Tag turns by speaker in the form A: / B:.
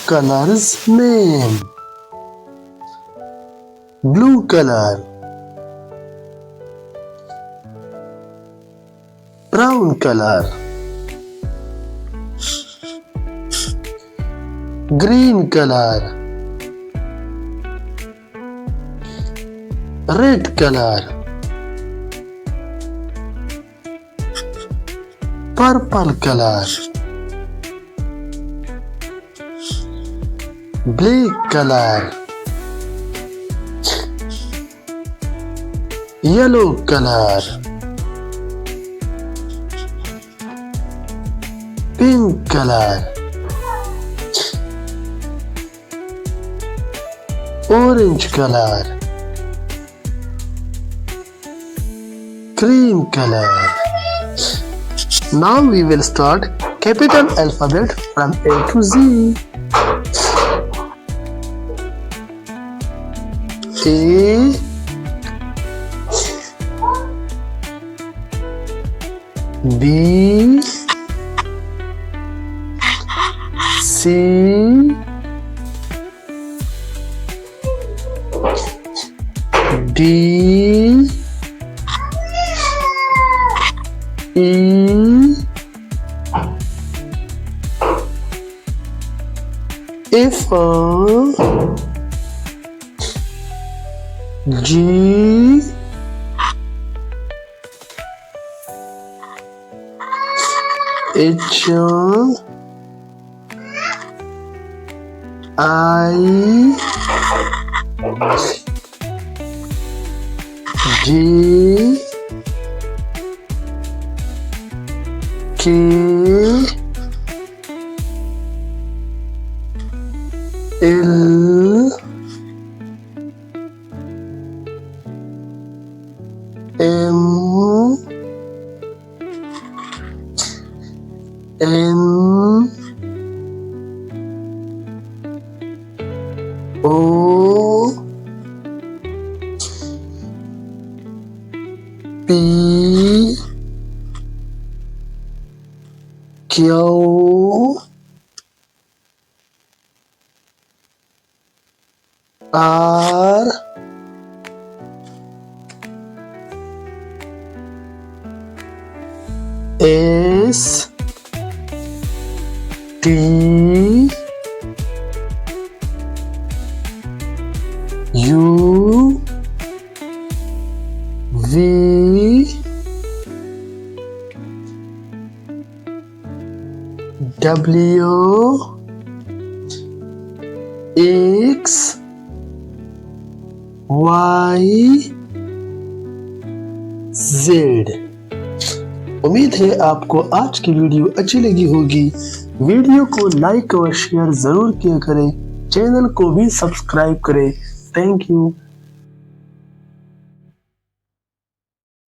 A: color's name? Blue color, brown color, green color, red color, purple color, black color, yellow color, pink color, orange color, cream color. Now we will start capital alphabet from A to Z. A, B, C, D, E, F, G, H, I, J, K, L, M, N, O, P, Q, R, S, T, U, V, W, X, Y, Z। उम्मीद है आपको आज की video अच्छी लगी होगी। Video को like और शेयर जरूर किया करें, चैनल को भी सब्सक्राइब करें। Thank you.